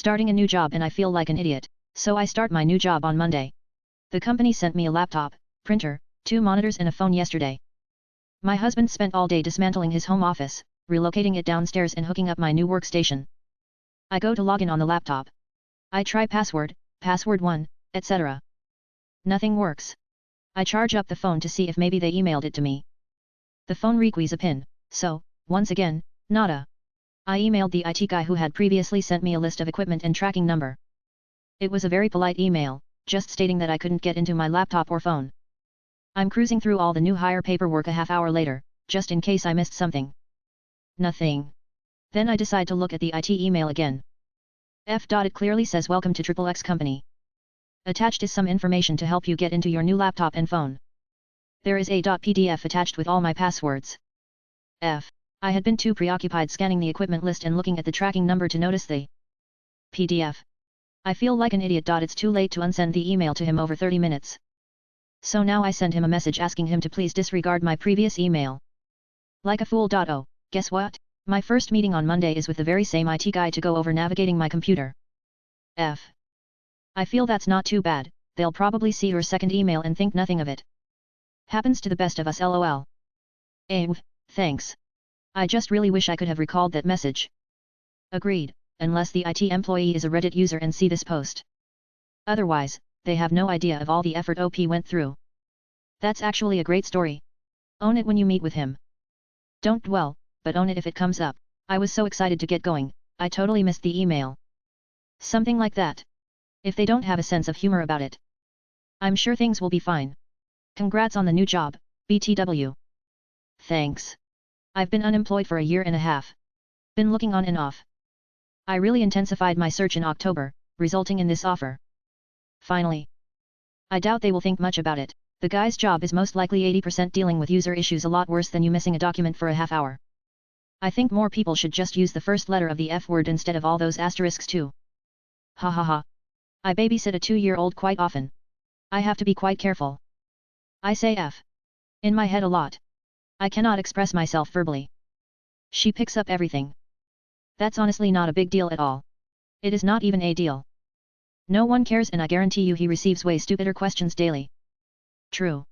starting a new job and I feel like an idiot, so I start my new job on Monday. The company sent me a laptop, printer, 2 monitors and a phone yesterday. My husband spent all day dismantling his home office, relocating it downstairs and hooking up my new workstation. I go to log in on the laptop. I try password 1, etc. Nothing works. I charge up the phone to see if maybe they emailed it to me. The phone requires a PIN, so, once again, nada. I emailed the IT guy who had previously sent me a list of equipment and tracking number. It was a very polite email, just stating that I couldn't get into my laptop or phone. I'm cruising through all the new hire paperwork a half hour later, just in case I missed something. Nothing. Then I decide to look at the IT email again. It clearly says welcome to XXX company. Attached is some information to help you get into your new laptop and phone. There is a .pdf attached with all my passwords. I had been too preoccupied scanning the equipment list and looking at the tracking number to notice the PDF. I feel like an idiot. It's too late to unsend the email to him over 30 minutes. So now I send him a message asking him to please disregard my previous email. Like a fool. Oh, guess what? My first meeting on Monday is with the very same IT guy to go over navigating my computer. I feel that's not too bad, they'll probably see your second email and think nothing of it. Happens to the best of us, lol. Thanks. I just really wish I could have recalled that message. Agreed, unless the IT employee is a Reddit user and see this post. Otherwise, they have no idea of all the effort OP went through. That's actually a great story. Own it when you meet with him. Don't dwell, but own it if it comes up. I was so excited to get going, I totally missed the email. Something like that. If they don't have a sense of humor about it, I'm sure things will be fine. Congrats on the new job, BTW. Thanks. I've been unemployed for a year and a half. Been looking on and off. I really intensified my search in October, resulting in this offer. Finally. I doubt they will think much about it. The guy's job is most likely 80% dealing with user issues, a lot worse than you missing a document for a half hour. I think more people should just use the first letter of the F word instead of all those asterisks too. Ha ha ha. I babysit a 2-year-old quite often. I have to be quite careful. I say F in my head a lot. I cannot express myself verbally. She picks up everything. That's honestly not a big deal at all. It is not even a deal. No one cares, and I guarantee you he receives way stupider questions daily. True.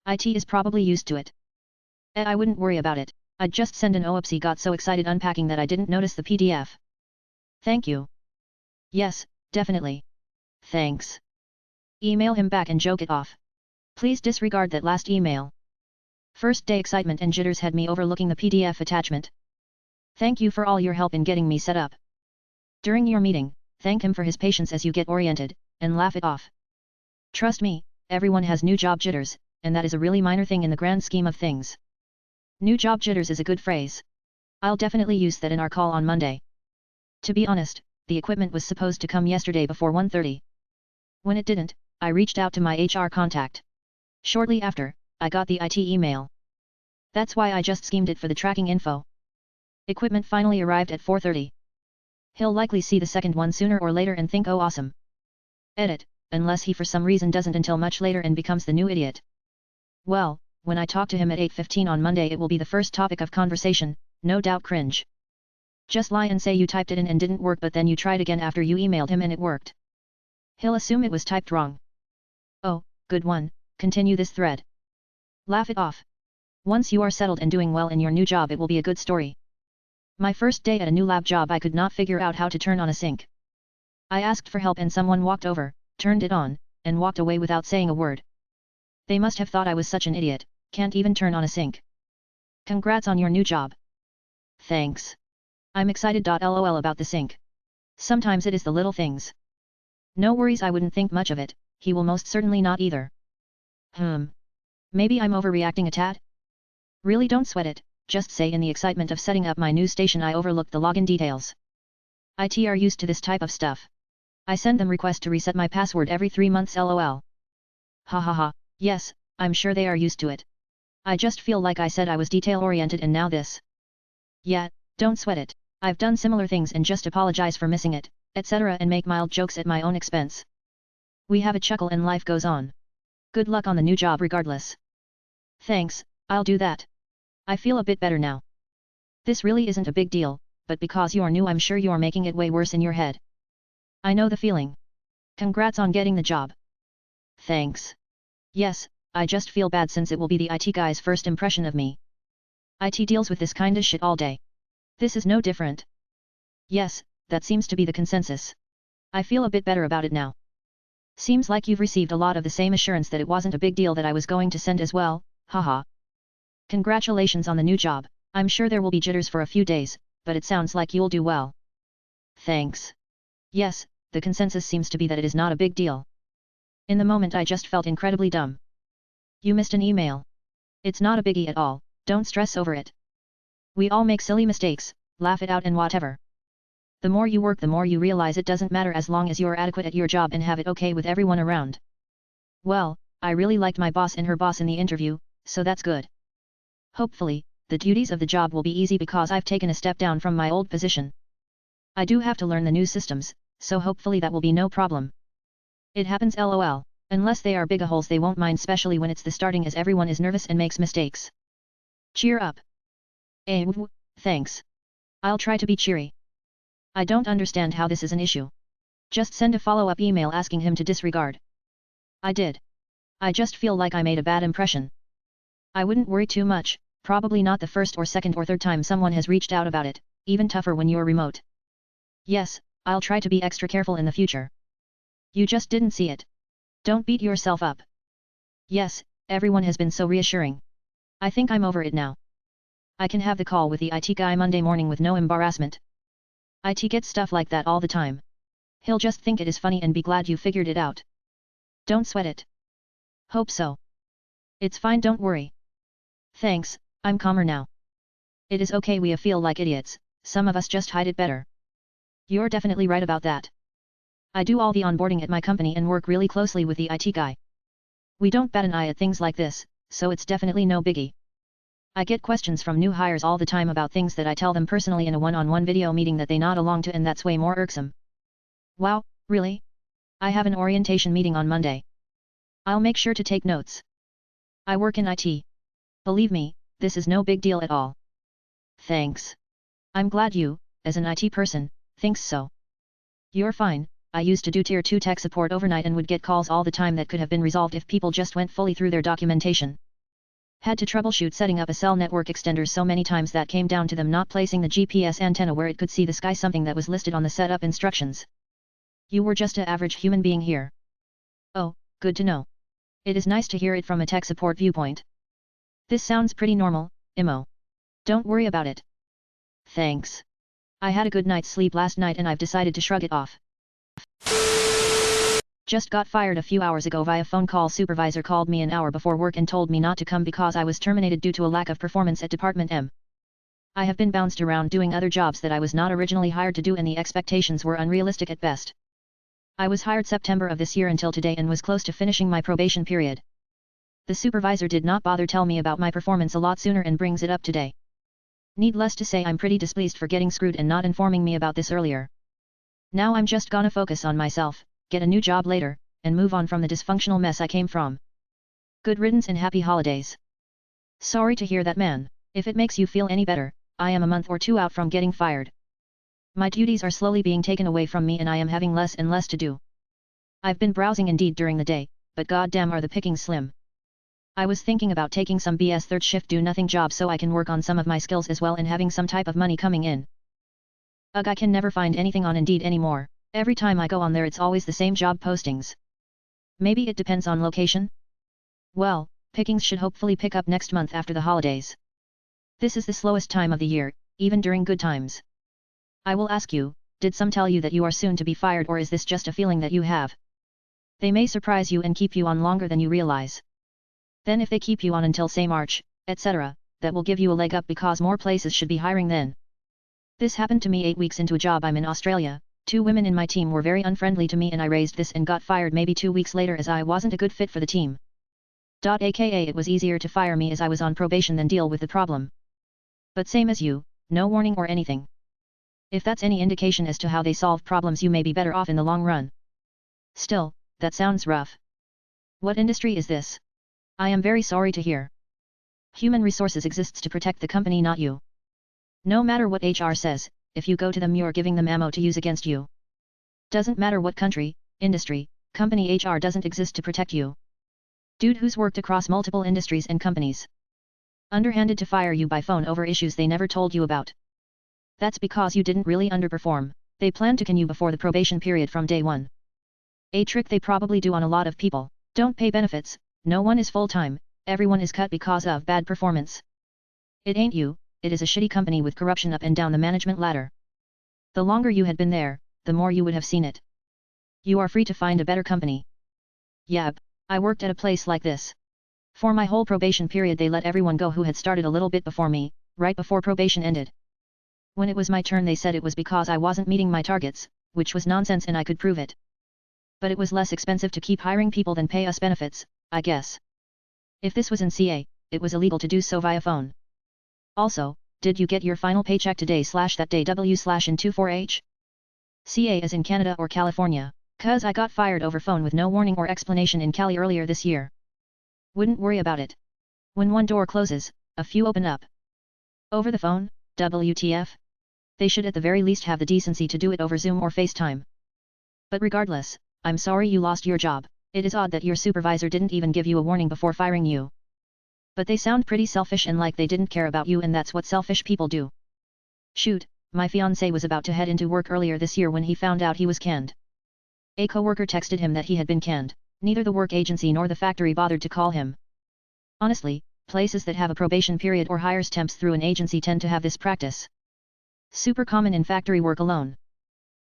IT is probably used to it. I wouldn't worry about it. I'd just send an oopsie, got so excited unpacking that I didn't notice the PDF. Thank you. Yes, definitely. Thanks. Email him back and joke it off. Please disregard that last email. First day excitement and jitters had me overlooking the PDF attachment. Thank you for all your help in getting me set up. During your meeting, thank him for his patience as you get oriented, and laugh it off. Trust me, everyone has new job jitters, and that is a really minor thing in the grand scheme of things. New job jitters is a good phrase. I'll definitely use that in our call on Monday. To be honest, the equipment was supposed to come yesterday before 1:30. When it didn't, I reached out to my HR contact. Shortly after, I got the IT email. That's why I just schemed it for the tracking info. Equipment finally arrived at 4:30. He'll likely see the second one sooner or later and think, oh awesome. Edit, unless he for some reason doesn't until much later and becomes the new idiot. Well, when I talk to him at 8:15 on Monday, it will be the first topic of conversation, no doubt cringe. Just lie and say you typed it in and didn't work, but then you tried again after you emailed him and it worked. He'll assume it was typed wrong. Oh, good one, continue this thread. Laugh it off. Once you are settled and doing well in your new job, it will be a good story. My first day at a new lab job, I could not figure out how to turn on a sink. I asked for help and someone walked over, turned it on, and walked away without saying a word. They must have thought I was such an idiot, can't even turn on a sink. Congrats on your new job. Thanks. I'm excited. LOL about the sink. Sometimes it is the little things. No worries, I wouldn't think much of it, he will most certainly not either. Maybe I'm overreacting a tad? Really, don't sweat it, just say in the excitement of setting up my new station I overlooked the login details. IT are used to this type of stuff. I send them request to reset my password every 3 months, lol. Ha ha ha, yes, I'm sure they are used to it. I just feel like I said I was detail-oriented and now this. Yeah, don't sweat it, I've done similar things and just apologize for missing it, etc. and make mild jokes at my own expense. We have a chuckle and life goes on. Good luck on the new job regardless. Thanks, I'll do that. I feel a bit better now. This really isn't a big deal, but because you're new I'm sure you're making it way worse in your head. I know the feeling. Congrats on getting the job. Thanks. Yes, I just feel bad since it will be the IT guy's first impression of me. IT deals with this kinda shit all day. This is no different. Yes, that seems to be the consensus. I feel a bit better about it now. Seems like you've received a lot of the same assurance that it wasn't a big deal that I was going to send as well, haha. Congratulations on the new job. I'm sure there will be jitters for a few days, but it sounds like you'll do well. Thanks. Yes, the consensus seems to be that it is not a big deal. In the moment I just felt incredibly dumb. You missed an email. It's not a biggie at all, don't stress over it. We all make silly mistakes, laugh it out and whatever. The more you work the more you realize it doesn't matter as long as you're adequate at your job and have it okay with everyone around. Well, I really liked my boss and her boss in the interview, so that's good. Hopefully, the duties of the job will be easy because I've taken a step down from my old position. I do have to learn the new systems, so hopefully that will be no problem. It happens lol, unless they are big holes they won't mind, especially when it's the starting as everyone is nervous and makes mistakes. Cheer up. Thanks. I'll try to be cheery. I don't understand how this is an issue. Just send a follow-up email asking him to disregard. I did. I just feel like I made a bad impression. I wouldn't worry too much, probably not the first or second or third time someone has reached out about it, even tougher when you're remote. Yes, I'll try to be extra careful in the future. You just didn't see it. Don't beat yourself up. Yes, everyone has been so reassuring. I think I'm over it now. I can have the call with the IT guy Monday morning with no embarrassment. IT gets stuff like that all the time. He'll just think it is funny and be glad you figured it out. Don't sweat it. Hope so. It's fine, don't worry. Thanks, I'm calmer now. It is okay we feel like idiots, some of us just hide it better. You're definitely right about that. I do all the onboarding at my company and work really closely with the IT guy. We don't bat an eye at things like this, so it's definitely no biggie. I get questions from new hires all the time about things that I tell them personally in a one-on-one video meeting that they nod along to, and that's way more irksome. Wow, really? I have an orientation meeting on Monday. I'll make sure to take notes. I work in IT. Believe me, this is no big deal at all. Thanks. I'm glad you, as an IT person, thinks so. You're fine. I used to do Tier 2 tech support overnight and would get calls all the time that could have been resolved if people just went fully through their documentation. Had to troubleshoot setting up a cell network extender so many times that came down to them not placing the GPS antenna where it could see the sky, something that was listed on the setup instructions. You were just an average human being here. Oh, good to know. It is nice to hear it from a tech support viewpoint. This sounds pretty normal, Imo. Don't worry about it. Thanks. I had a good night's sleep last night and I've decided to shrug it off. Just got fired a few hours ago via phone call. Supervisor called me an hour before work and told me not to come because I was terminated due to a lack of performance at Department M. I have been bounced around doing other jobs that I was not originally hired to do and the expectations were unrealistic at best. I was hired September of this year until today and was close to finishing my probation period. The supervisor did not bother tell me about my performance a lot sooner and brings it up today. Needless to say, I'm pretty displeased for getting screwed and not informing me about this earlier. Now I'm just gonna focus on myself, get a new job later, and move on from the dysfunctional mess I came from. Good riddance and happy holidays. Sorry to hear that, man. If it makes you feel any better, I am a month or two out from getting fired. My duties are slowly being taken away from me and I am having less and less to do. I've been browsing Indeed during the day, but goddamn are the pickings slim. I was thinking about taking some BS third shift do nothing job so I can work on some of my skills as well and having some type of money coming in. Ugh, I can never find anything on Indeed anymore. Every time I go on there it's always the same job postings. Maybe it depends on location? Well, pickings should hopefully pick up next month after the holidays. This is the slowest time of the year, even during good times. I will ask you, did some tell you that you are soon to be fired or is this just a feeling that you have? They may surprise you and keep you on longer than you realize. Then if they keep you on until say March, etc., that will give you a leg up because more places should be hiring then. This happened to me 8 weeks into a job. I'm in Australia. 2 women in my team were very unfriendly to me and I raised this and got fired maybe 2 weeks later as I wasn't a good fit for the team. AKA it was easier to fire me as I was on probation than deal with the problem. But same as you, no warning or anything. If that's any indication as to how they solve problems you may be better off in the long run. Still, that sounds rough. What industry is this? I am very sorry to hear. Human resources exists to protect the company, not you. No matter what HR says, if you go to them you're giving them ammo to use against you. Doesn't matter what country, industry, company, HR doesn't exist to protect you. Dude who's worked across multiple industries and companies. Underhanded to fire you by phone over issues they never told you about. That's because you didn't really underperform. They planned to can you before the probation period from day one. A trick they probably do on a lot of people. Don't pay benefits, no one is full-time, everyone is cut because of bad performance. It ain't you, it is a shitty company with corruption up and down the management ladder. The longer you had been there, the more you would have seen it. You are free to find a better company. Yep, I worked at a place like this. For my whole probation period they let everyone go who had started a little bit before me, right before probation ended. When it was my turn they said it was because I wasn't meeting my targets, which was nonsense and I could prove it. But it was less expensive to keep hiring people than pay us benefits, I guess. If this was in CA, it was illegal to do so via phone. Also, did you get your final paycheck today /that day W/in24H? CA as in Canada or California, cause I got fired over phone with no warning or explanation in Cali earlier this year. Wouldn't worry about it. When one door closes, a few open up. Over the phone, WTF? They should at the very least have the decency to do it over Zoom or FaceTime. But regardless, I'm sorry you lost your job. It is odd that your supervisor didn't even give you a warning before firing you. But they sound pretty selfish and like they didn't care about you, and that's what selfish people do. Shoot, my fiancé was about to head into work earlier this year when he found out he was canned. A coworker texted him that he had been canned. Neither the work agency nor the factory bothered to call him. Honestly, places that have a probation period or hires temps through an agency tend to have this practice. Super common in factory work alone.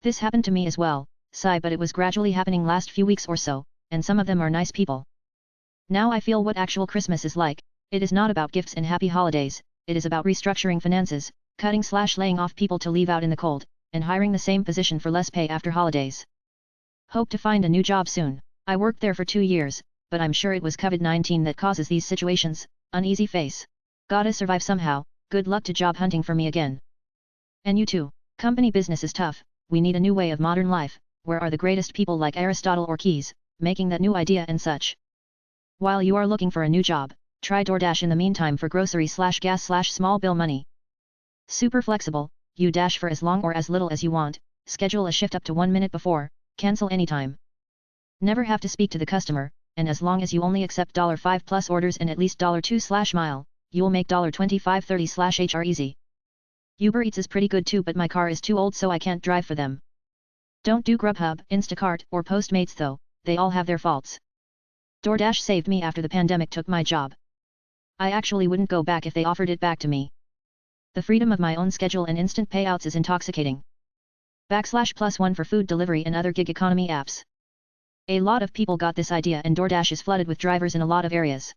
This happened to me as well, sigh, but it was gradually happening last few weeks or so, and some of them are nice people. Now I feel what actual Christmas is like. It is not about gifts and happy holidays, it is about restructuring finances, cutting/laying off people to leave out in the cold, and hiring the same position for less pay after holidays. Hope to find a new job soon. I worked there for 2 years, but I'm sure it was COVID-19 that causes these situations. Uneasy face. Gotta survive somehow. Good luck to job hunting for me again. And you too. Company business is tough. We need a new way of modern life. Where are the greatest people like Aristotle or Keyes, making that new idea and such? While you are looking for a new job, try DoorDash in the meantime for grocery/gas/small bill money. Super flexible, you dash for as long or as little as you want, schedule a shift up to 1 minute before, cancel anytime. Never have to speak to the customer, and as long as you only accept $5 plus orders and at least $2/mile, you'll make $25-30/HR easy. Uber Eats is pretty good too, but my car is too old so I can't drive for them. Don't do Grubhub, Instacart, or Postmates though, they all have their faults. DoorDash saved me after the pandemic took my job. I actually wouldn't go back if they offered it back to me. The freedom of my own schedule and instant payouts is intoxicating. /+1 for food delivery and other gig economy apps. A lot of people got this idea and DoorDash is flooded with drivers in a lot of areas.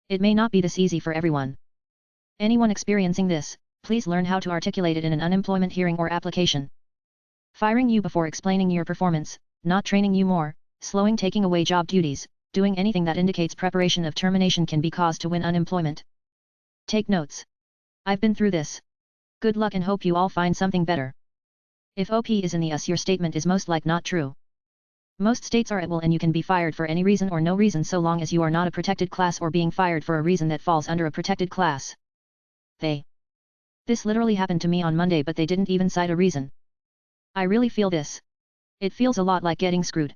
It may not be this easy for everyone. Anyone experiencing this, please learn how to articulate it in an unemployment hearing or application. Firing you before explaining your performance, not training you more, slowing taking away job duties, doing anything that indicates preparation of termination can be cause to win unemployment. Take notes. I've been through this. Good luck and hope you all find something better. If OP is in the US, your statement is most like not true. Most states are at will and you can be fired for any reason or no reason so long as you are not a protected class or being fired for a reason that falls under a protected class. This literally happened to me on Monday, but they didn't even cite a reason. I really feel this. It feels a lot like getting screwed.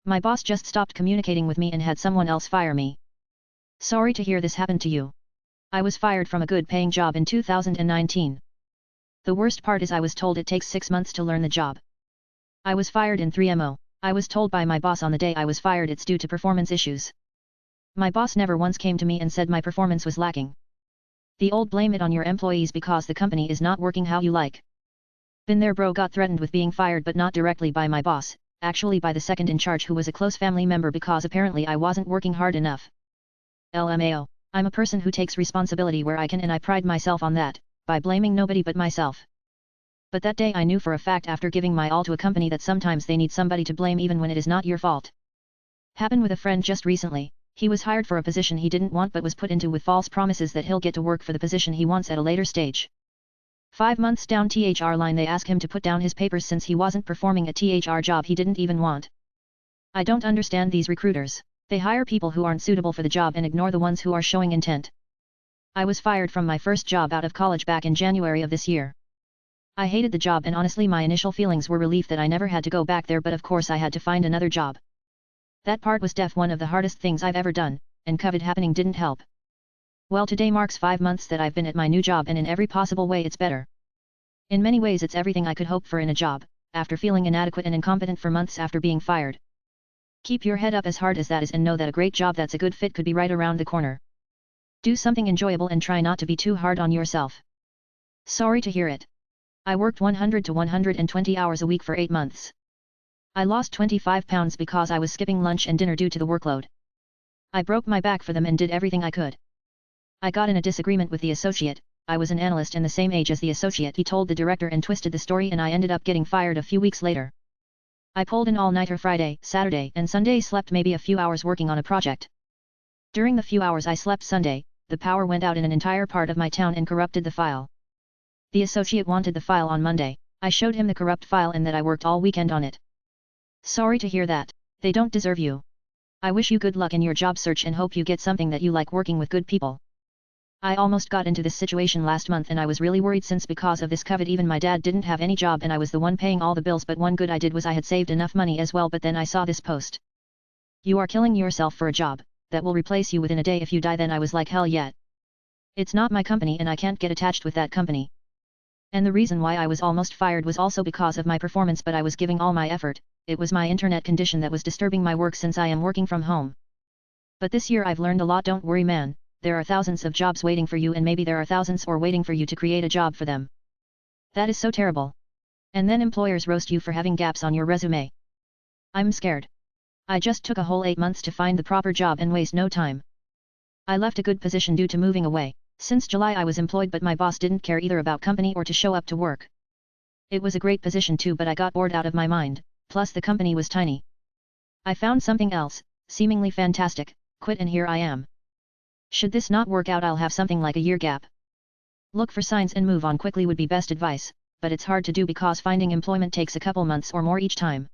My boss just stopped communicating with me and had someone else fire me. Sorry to hear this happened to you. I was fired from a good paying job in 2019. The worst part is I was told it takes 6 months to learn the job. I was fired in 3MO. I was told by my boss on the day I was fired it's due to performance issues. My boss never once came to me and said my performance was lacking. The old blame it on your employees because the company is not working how you like. Been there bro, got threatened with being fired but not directly by my boss, actually by the second in charge who was a close family member because apparently I wasn't working hard enough. LMAO, I'm a person who takes responsibility where I can and I pride myself on that, by blaming nobody but myself. But that day I knew for a fact after giving my all to a company that sometimes they need somebody to blame even when it is not your fault. Happened with a friend just recently. He was hired for a position he didn't want but was put into with false promises that he'll get to work for the position he wants at a later stage. 5 months down THR line they ask him to put down his papers since he wasn't performing a THR job he didn't even want. I don't understand these recruiters. They hire people who aren't suitable for the job and ignore the ones who are showing intent. I was fired from my first job out of college back in January of this year. I hated the job and honestly my initial feelings were relief that I never had to go back there, but of course I had to find another job. That part was one of the hardest things I've ever done, and COVID happening didn't help. Well, today marks 5 months that I've been at my new job and in every possible way it's better. In many ways it's everything I could hope for in a job, after feeling inadequate and incompetent for months after being fired. Keep your head up as hard as that is and know that a great job that's a good fit could be right around the corner. Do something enjoyable and try not to be too hard on yourself. Sorry to hear it. I worked 100 to 120 hours a week for 8 months. I lost 25 pounds because I was skipping lunch and dinner due to the workload. I broke my back for them and did everything I could. I got in a disagreement with the associate. I was an analyst and the same age as the associate. He told the director and twisted the story and I ended up getting fired a few weeks later. I pulled an all-nighter Friday, Saturday and Sunday, slept maybe a few hours working on a project. During the few hours I slept Sunday, the power went out in an entire part of my town and corrupted the file. The associate wanted the file on Monday. I showed him the corrupt file and that I worked all weekend on it. Sorry to hear that. They don't deserve you. I wish you good luck in your job search and hope you get something that you like, working with good people. I almost got into this situation last month and I was really worried since because of this COVID even my dad didn't have any job and I was the one paying all the bills, but one good I did was I had saved enough money as well. But then I saw this post. You are killing yourself for a job that will replace you within a day if you die. Then I was like, hell yeah. It's not my company and I can't get attached with that company. And the reason why I was almost fired was also because of my performance, but I was giving all my effort. It was my internet condition that was disturbing my work since I am working from home. But this year I've learned a lot. Don't worry man. There are thousands of jobs waiting for you and maybe there are thousands or waiting for you to create a job for them. That is so terrible. And then employers roast you for having gaps on your resume. I'm scared. I just took a whole 8 months to find the proper job and waste no time. I left a good position due to moving away. Since July I was employed but my boss didn't care either about company or to show up to work. It was a great position too, but I got bored out of my mind, plus the company was tiny. I found something else, seemingly fantastic, quit and here I am. Should this not work out I'll have something like a year gap. Look for signs and move on quickly would be best advice, but it's hard to do because finding employment takes a couple months or more each time.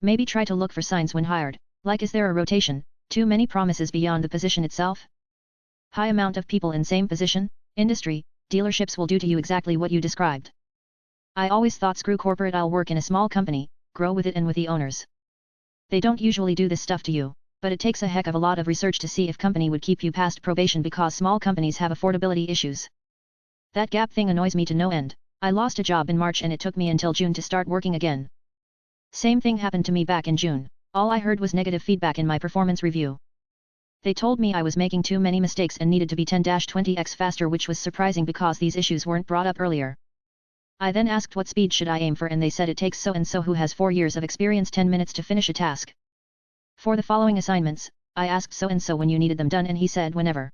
Maybe try to look for signs when hired, like is there a rotation, too many promises beyond the position itself? High amount of people in same position, industry, dealerships will do to you exactly what you described. I always thought screw corporate, I'll work in a small company, grow with it and with the owners. They don't usually do this stuff to you. But it takes a heck of a lot of research to see if company would keep you past probation because small companies have affordability issues. That gap thing annoys me to no end. I lost a job in March and it took me until June to start working again. Same thing happened to me back in June. All I heard was negative feedback in my performance review. They told me I was making too many mistakes and needed to be 10-20x faster, which was surprising because these issues weren't brought up earlier. I then asked what speed should I aim for and they said it takes so and so who has 4 years of experience 10 minutes to finish a task. For the following assignments, I asked so and so when you needed them done and he said whenever.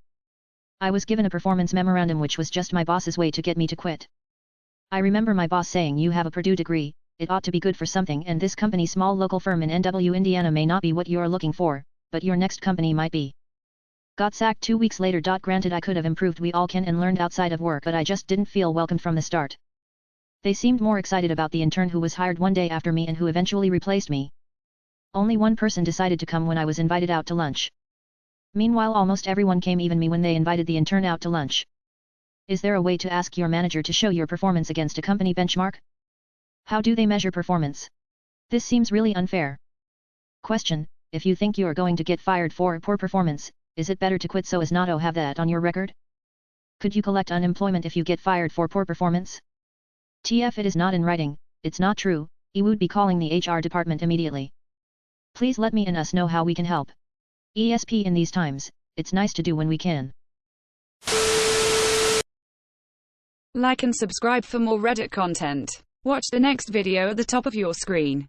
I was given a performance memorandum which was just my boss's way to get me to quit. I remember my boss saying you have a Purdue degree, it ought to be good for something, and this company, small local firm in NW Indiana, may not be what you're looking for, but your next company might be. Got sacked 2 weeks later. Granted I could have improved, we all can, and learned outside of work, but I just didn't feel welcomed from the start. They seemed more excited about the intern who was hired one day after me and who eventually replaced me. Only one person decided to come when I was invited out to lunch. Meanwhile almost everyone came, even me, when they invited the intern out to lunch. Is there a way to ask your manager to show your performance against a company benchmark? How do they measure performance? This seems really unfair. Question: if you think you are going to get fired for poor performance, is it better to quit so as not to have that on your record? Could you collect unemployment if you get fired for poor performance? TF, it is not in writing, it's not true. I would be calling the HR department immediately. Please let me and us know how we can help. ESP, in these times, it's nice to do when we can. Like and subscribe for more Reddit content. Watch the next video at the top of your screen.